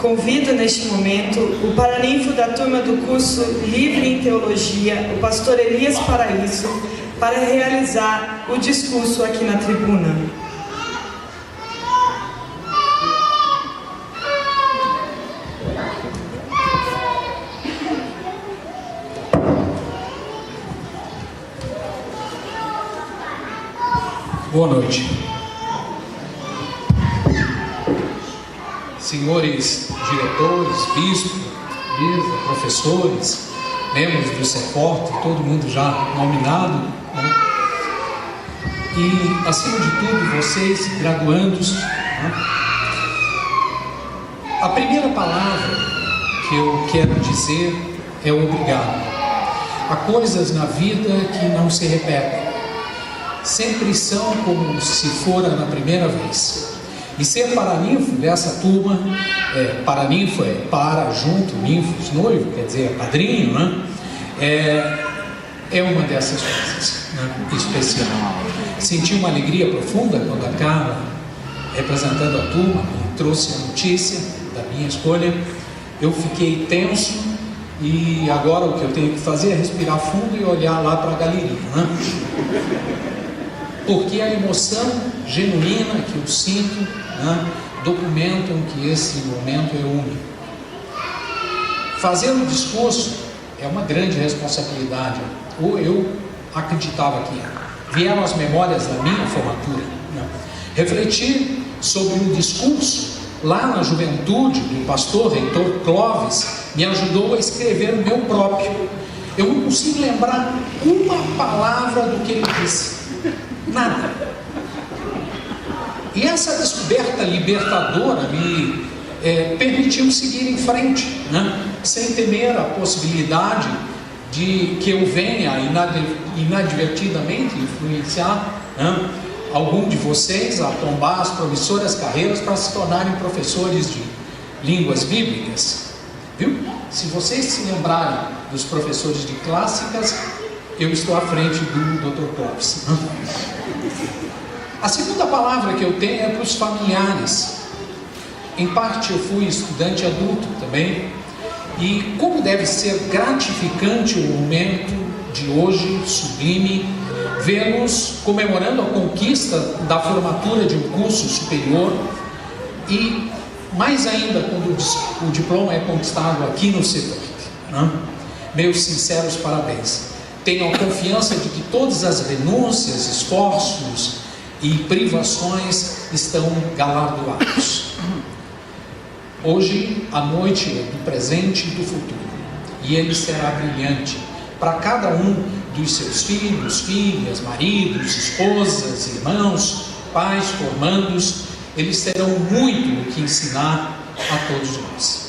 Convido neste momento o paraninfo da turma do curso Livre em Teologia, o pastor Elias Paraíso, para realizar o discurso aqui na tribuna. Boa noite. Senhores diretores, bispos, professores, membros do CEFORT, todo mundo já nominado, né? E, acima de tudo, vocês, graduandos, né? A primeira palavra que eu quero dizer é obrigado. Há coisas na vida que não se repetem. Sempre são como se fora na primeira vez. E ser paraninfo dessa turma, paraninfo é para, junto, ninfos, noivo, quer dizer, padrinho, né? É uma dessas coisas, né? Especial. Senti uma alegria profunda quando a Carla, representando a turma, me trouxe a notícia da minha escolha. Eu fiquei tenso e agora o que eu tenho que fazer é respirar fundo e olhar lá para a galeria, né? Porque a emoção genuína que eu sinto, né, documentam que esse momento é único. Fazer um discurso é uma grande responsabilidade. Ou eu acreditava que era. Vieram as memórias da minha formatura, né? Refletir sobre um discurso lá na juventude do pastor reitor Clóvis me ajudou a escrever o meu próprio. Eu não consigo lembrar uma palavra do que ele disse. Nada. E essa descoberta libertadora me permitiu seguir em frente, né? Sem temer a possibilidade de que eu venha inadvertidamente influenciar, né, algum de vocês a tombar as promissoras carreiras para se tornarem professores de línguas bíblicas. Viu? Se vocês se lembrarem dos professores de clássicas, eu estou à frente do Dr. Clóvis. A segunda palavra que eu tenho é para os familiares. Em parte eu fui estudante adulto também, e como deve ser gratificante o momento de hoje, sublime, vê-los comemorando a conquista da formatura de um curso superior, e mais ainda quando o diploma é conquistado aqui no CEFORT, né? Meus sinceros parabéns. Tenham a confiança de que todas as renúncias, esforços e privações estão galardoados. Hoje a noite é do presente e do futuro, e ele será brilhante para cada um dos seus filhos, filhas, maridos, esposas, irmãos, pais, formandos. Eles terão muito o que ensinar a todos nós.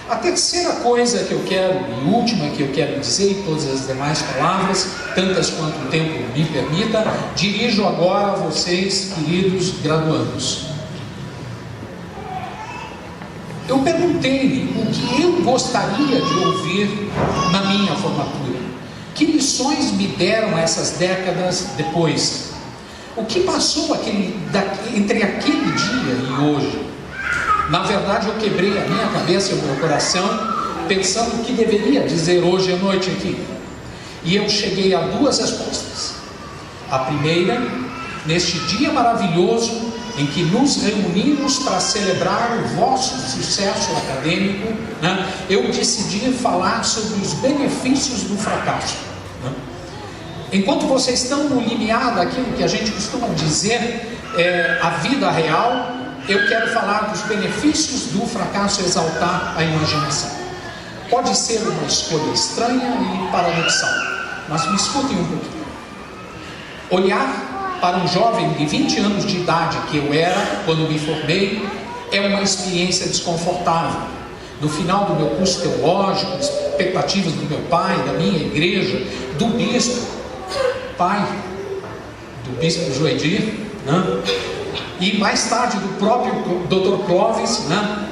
A terceira coisa que eu quero, e última que eu quero dizer, e todas as demais palavras, tantas quanto o tempo me permita, dirijo agora a vocês, queridos graduandos. Eu perguntei-lhe o que eu gostaria de ouvir na minha formatura. Que lições me deram essas décadas depois? O que passou entre aquele dia e hoje? Na verdade, eu quebrei a minha cabeça e o meu coração pensando o que deveria dizer hoje à noite aqui. E eu cheguei a duas respostas. A primeira, neste dia maravilhoso em que nos reunimos para celebrar o vosso sucesso acadêmico, né, eu decidi falar sobre os benefícios do fracasso. Né? Enquanto vocês estão no limiar daquilo que a gente costuma dizer, a vida real, eu quero falar dos benefícios do fracasso, exaltar a imaginação. Pode ser uma escolha estranha e paradoxal, mas me escutem um pouquinho. Olhar para um jovem de 20 anos de idade que eu era quando me formei é uma experiência desconfortável. No final do meu curso teológico, expectativas do meu pai, da minha igreja, do bispo, pai do bispo Joedir, né? E mais tarde do próprio Dr. Clóvis, né?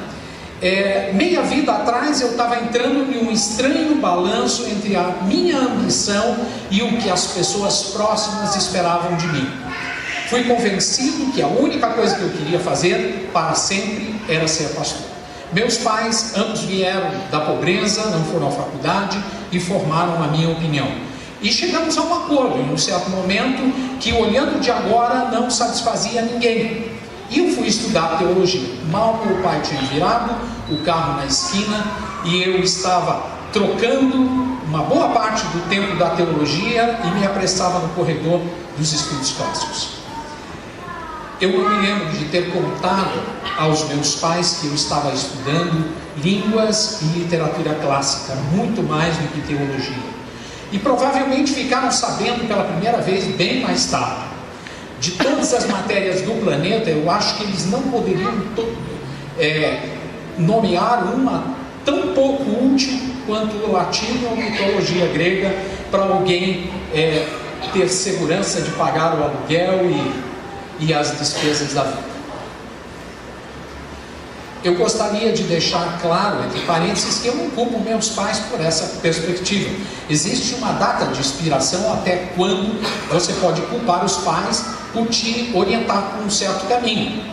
Meia vida atrás eu estava entrando em um estranho balanço entre a minha ambição e o que as pessoas próximas esperavam de mim. Fui convencido que a única coisa que eu queria fazer para sempre era ser pastor. Meus pais, ambos vieram da pobreza, não foram à faculdade e formaram a minha opinião. E chegamos a um acordo em um certo momento que, olhando de agora, não satisfazia ninguém. E eu fui estudar teologia. Mal meu pai tinha virado o carro na esquina e eu estava trocando uma boa parte do tempo da teologia e me apressava no corredor dos estudos clássicos. Eu me lembro de ter contado aos meus pais que eu estava estudando línguas e literatura clássica, muito mais do que teologia. E provavelmente ficaram sabendo pela primeira vez bem mais tarde. De todas as matérias do planeta, eu acho que eles não poderiam nomear uma tão pouco útil quanto o latim ou mitologia grega para alguém ter segurança de pagar o aluguel e as despesas da vida. Eu gostaria de deixar claro, entre parênteses, que eu não culpo meus pais por essa perspectiva. Existe uma data de expiração até quando você pode culpar os pais por te orientar por um certo caminho.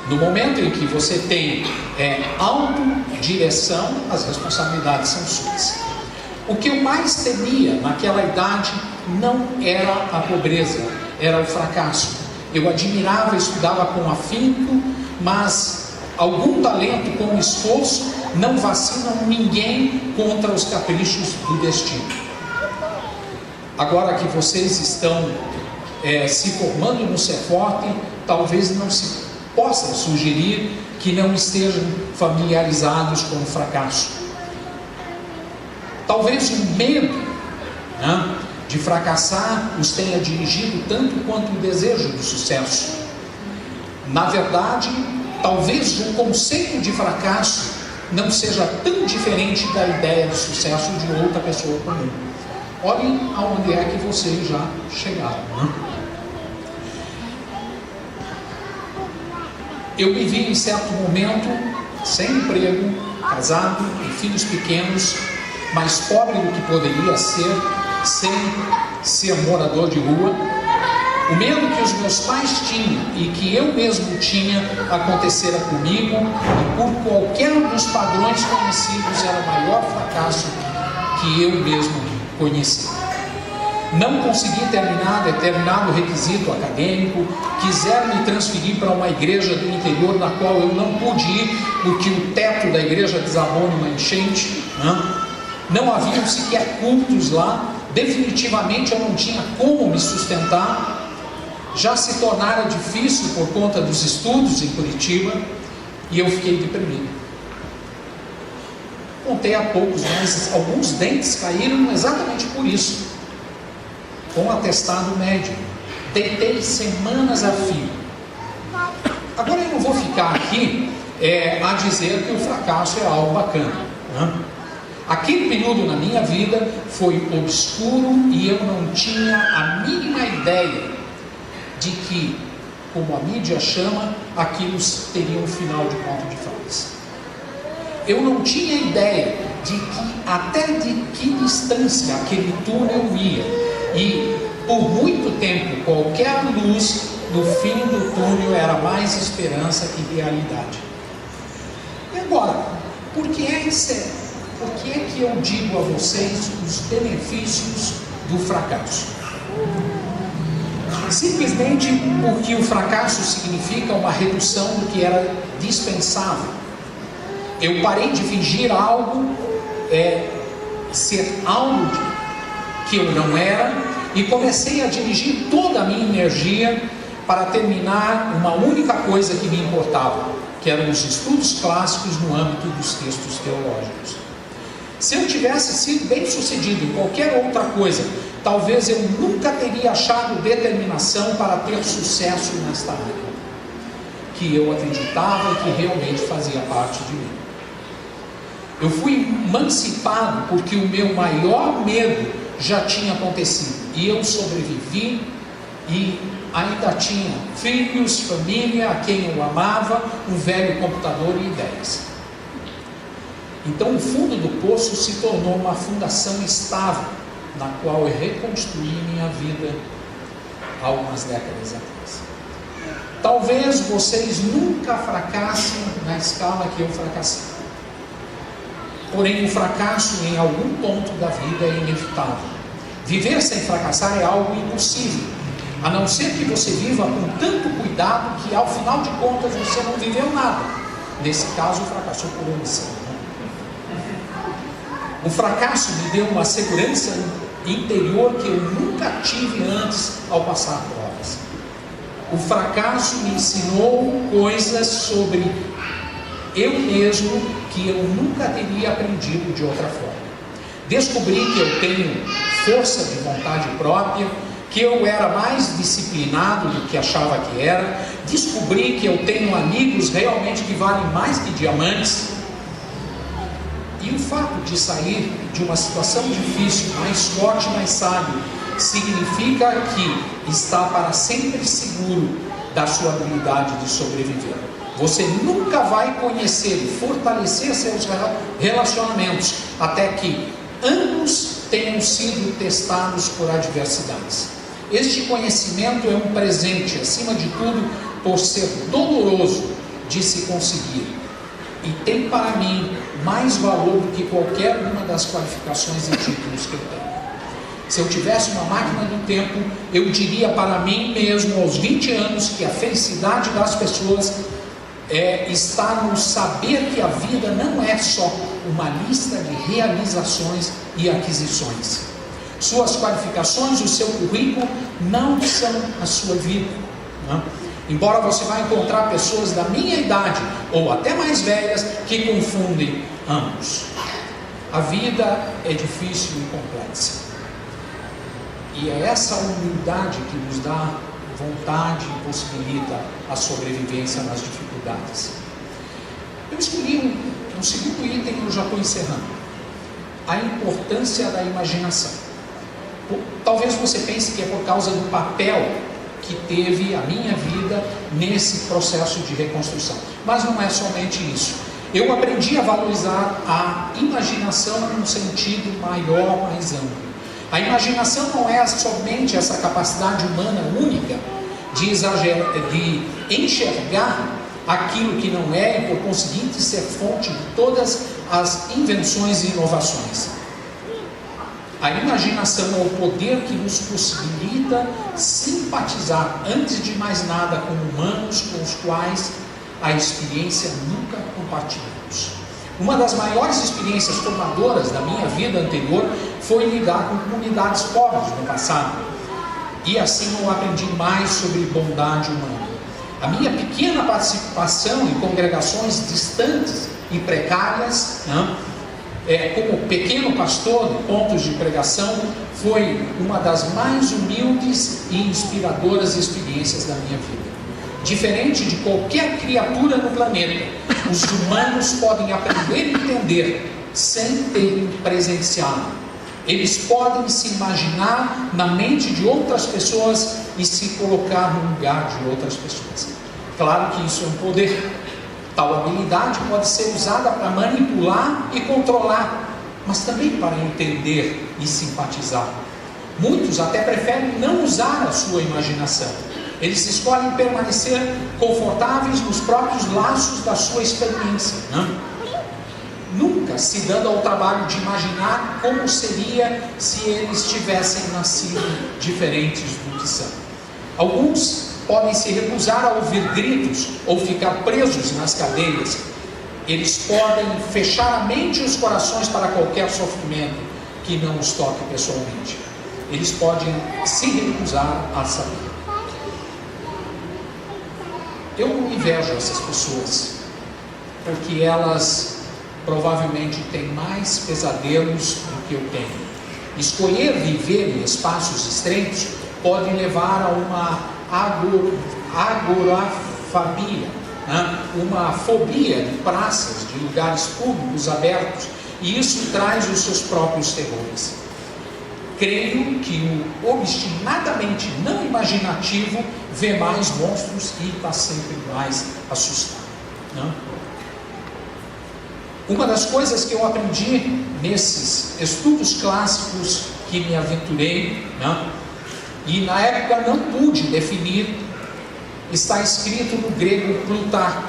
No momento em que você tem autodireção, as responsabilidades são suas. O que eu mais temia naquela idade não era a pobreza, era o fracasso. Eu admirava, estudava com afinco, mas algum talento com esforço não vacinam ninguém contra os caprichos do destino. Agora que vocês estão se formando no Ceforte, talvez não se possa sugerir que não estejam familiarizados com o fracasso. Talvez o medo de fracassar os tenha dirigido tanto quanto o desejo do sucesso. Na verdade, talvez o conceito de fracasso não seja tão diferente da ideia de sucesso de outra pessoa comum. Olhem aonde é que vocês já chegaram. Eu me vi em certo momento sem emprego, casado, com filhos pequenos, mais pobre do que poderia ser, sem ser morador de rua. O medo que os meus pais tinham e que eu mesmo tinha acontecera comigo, e por qualquer um dos padrões conhecidos era o maior fracasso que eu mesmo conheci. Não consegui terminar determinado requisito acadêmico, quiseram me transferir para uma igreja do interior na qual eu não pude ir, porque o teto da igreja desabou numa enchente. Não haviam sequer cultos lá, definitivamente eu não tinha como me sustentar. Já se tornara difícil por conta dos estudos em Curitiba, e eu fiquei deprimido. Contei há poucos, mas alguns dentes caíram exatamente por isso, com atestado médico. Deitei semanas a fio. Agora eu não vou ficar aqui a dizer que o fracasso é algo bacana. Aquele período na minha vida foi obscuro e eu não tinha a mínima ideia de que, como a mídia chama, aquilo teria um final de conto de fadas. Eu não tinha ideia de que até de que distância aquele túnel ia, e por muito tempo qualquer luz no fim do túnel era mais esperança que realidade. E agora, por que é que eu digo a vocês os benefícios do fracasso? Simplesmente porque o fracasso significa uma redução do que era dispensável. Eu parei de fingir algo, ser algo que eu não era, e comecei a dirigir toda a minha energia para terminar uma única coisa que me importava, que eram os estudos clássicos no âmbito dos textos teológicos. Se eu tivesse sido bem sucedido em qualquer outra coisa, talvez eu nunca teria achado determinação para ter sucesso nesta área, que eu acreditava e que realmente fazia parte de mim. Eu fui emancipado porque o meu maior medo já tinha acontecido, e eu sobrevivi, e ainda tinha filhos, família, a quem eu amava, um velho computador e ideias. Então o fundo do poço se tornou uma fundação estável, na qual eu reconstruí minha vida há algumas décadas atrás. Talvez vocês nunca fracassem na escala que eu fracassei. Porém, o fracasso em algum ponto da vida é inevitável. Viver sem fracassar é algo impossível, a não ser que você viva com tanto cuidado que, ao final de contas, você não viveu nada. Nesse caso, fracassou por omissão. O fracasso me deu uma segurança interior que eu nunca tive antes ao passar provas. O fracasso me ensinou coisas sobre eu mesmo que eu nunca teria aprendido de outra forma. Descobri que eu tenho força de vontade própria, que eu era mais disciplinado do que achava que era. Descobri que eu tenho amigos realmente que valem mais que diamantes. E o fato de sair de uma situação difícil, mais forte, mais sábio, significa que está para sempre seguro da sua habilidade de sobreviver. Você nunca vai conhecer e fortalecer seus relacionamentos até que ambos tenham sido testados por adversidades. Este conhecimento é um presente, acima de tudo, por ser doloroso de se conseguir. E tem para mim mais valor do que qualquer uma das qualificações e títulos que eu tenho. Se eu tivesse uma máquina do tempo, eu diria para mim mesmo, aos 20 anos, que a felicidade das pessoas está no saber que a vida não é só uma lista de realizações e aquisições. Suas qualificações, o seu currículo, não são a sua vida. Não? Embora você vai encontrar pessoas da minha idade, ou até mais velhas, que confundem ambos. A vida é difícil e complexa. E é essa humildade que nos dá vontade e possibilita a sobrevivência nas dificuldades. Eu escolhi um segundo item que eu já estou encerrando. A importância da imaginação. Talvez você pense que é por causa do papel que teve a minha vida nesse processo de reconstrução. Mas não é somente isso. Eu aprendi a valorizar a imaginação num sentido maior, mais amplo. A imaginação não é somente essa capacidade humana única de enxergar aquilo que não é e, por conseguinte, ser fonte de todas as invenções e inovações. A imaginação é o poder que nos possibilita simpatizar, antes de mais nada, com humanos com os quais a experiência nunca compartilhamos. Uma das maiores experiências formadoras da minha vida anterior foi lidar com comunidades pobres no passado. E assim eu aprendi mais sobre bondade humana. A minha pequena participação em congregações distantes e precárias, como pequeno pastor de pontos de pregação, foi uma das mais humildes e inspiradoras experiências da minha vida. Diferente de qualquer criatura no planeta, os humanos podem aprender e entender sem terem presenciado. Eles podem se imaginar na mente de outras pessoas e se colocar no lugar de outras pessoas. Claro que isso é um poder. Tal habilidade pode ser usada para manipular e controlar, mas também para entender e simpatizar. Muitos até preferem não usar a sua imaginação. Eles escolhem permanecer confortáveis nos próprios laços da sua experiência, nunca se dando ao trabalho de imaginar como seria se eles tivessem nascido diferentes do que são. Alguns podem se recusar a ouvir gritos ou ficar presos nas cadeias. Eles podem fechar a mente e os corações para qualquer sofrimento que não os toque pessoalmente. Eles podem se recusar a saber. Eu não invejo essas pessoas, porque elas provavelmente têm mais pesadelos do que eu tenho. Escolher viver em espaços estreitos pode levar a uma agorafobia, uma fobia de praças, de lugares públicos abertos, e isso traz os seus próprios terrores. Creio que o obstinadamente não imaginativo vê mais monstros e está sempre mais assustado. Uma das coisas que eu aprendi nesses estudos clássicos que me aventurei, e na época não pude definir, está escrito no grego Plutarco: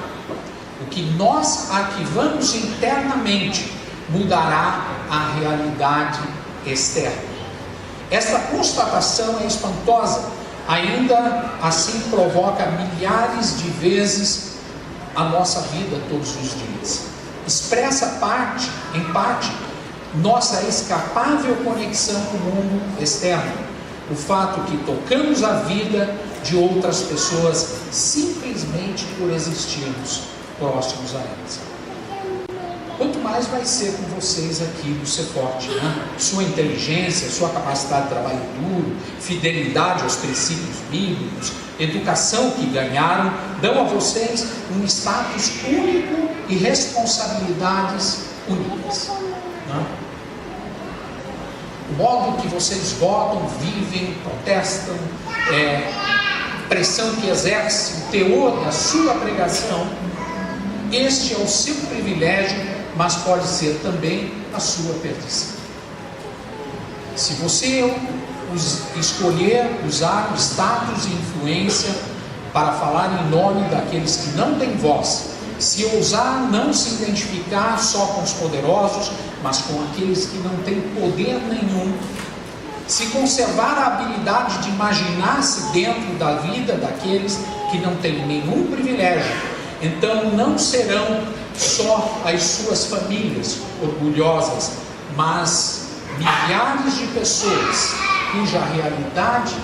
o que nós arquivamos internamente mudará a realidade externa. Esta constatação é espantosa, ainda assim provoca milhares de vezes a nossa vida todos os dias. Expressa em parte, nossa escapável conexão com o mundo externo. O fato que tocamos a vida de outras pessoas simplesmente por existirmos próximos a elas. Quanto mais vai ser com vocês aqui do Ser Forte, né? Sua inteligência, sua capacidade de trabalho duro, fidelidade aos princípios bíblicos, educação que ganharam, dão a vocês um status único e responsabilidades únicas, né? O modo que vocês votam, vivem, protestam, pressão que exerce, o teor da sua pregação, este é o seu privilégio, mas pode ser também a sua perdição. Se você escolher usar o status e influência para falar em nome daqueles que não têm voz, se ousar não se identificar só com os poderosos, mas com aqueles que não têm poder nenhum, se conservar a habilidade de imaginar-se dentro da vida daqueles que não têm nenhum privilégio, então não serão só as suas famílias orgulhosas, mas milhares de pessoas cuja realidade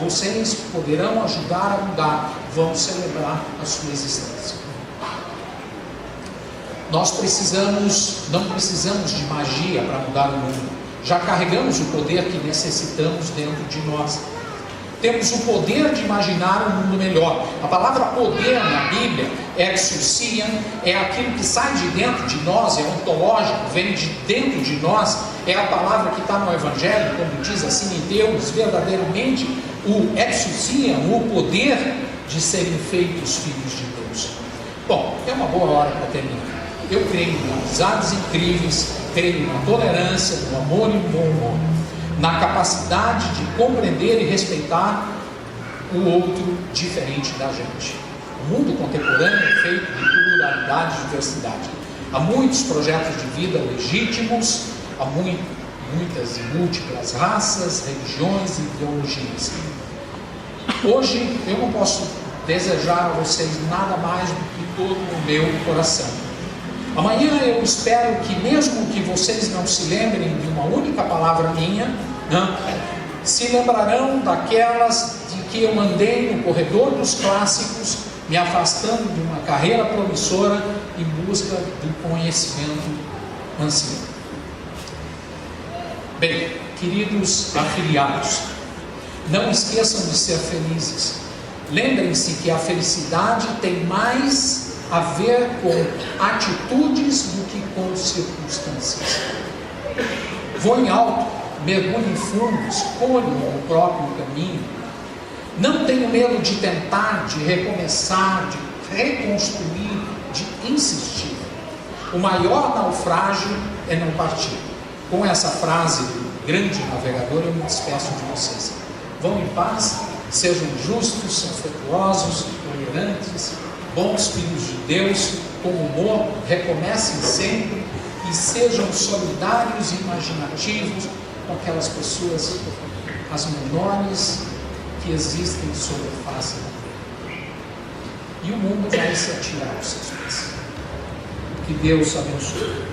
vocês poderão ajudar a mudar, vão celebrar a sua existência. Nós não precisamos de magia para mudar o mundo. Já carregamos o poder que necessitamos dentro de nós. Temos o poder de imaginar um mundo melhor. A palavra poder na Bíblia, exousia, é aquilo que sai de dentro de nós, é ontológico, vem de dentro de nós. É a palavra que está no Evangelho, quando diz assim: em Deus, verdadeiramente, o exousia, o poder de serem feitos filhos de Deus. Bom, é uma boa hora para terminar. Eu creio em amizades incríveis, creio na tolerância, no amor e no bom humor, na capacidade de compreender e respeitar o outro diferente da gente. O mundo contemporâneo é feito de pluralidade e diversidade. Há muitos projetos de vida legítimos, há muitas e múltiplas raças, religiões e ideologias. Hoje eu não posso desejar a vocês nada mais do que todo o meu coração. Amanhã eu espero que, mesmo que vocês não se lembrem de uma única palavra minha, se lembrarão daquelas de que eu andei no corredor dos clássicos, me afastando de uma carreira promissora em busca do conhecimento ancião. Bem, queridos afiliados, não esqueçam de ser felizes. Lembrem-se que a felicidade tem mais a ver com atitudes do que com circunstâncias. Voem alto, mergulhem fundo, escolham o próprio caminho. Não tenham medo de tentar, de recomeçar, de reconstruir, de insistir. O maior naufrágio é não partir. Com essa frase do grande navegador, eu me despeço de vocês. Vão em paz, sejam justos, afetuosos, tolerantes, bons filhos de Deus, com humor, recomecem sempre e sejam solidários e imaginativos com aquelas pessoas, as menores que existem sobre a face da terra. E o mundo vai se atirar aos seus pés. Que Deus abençoe.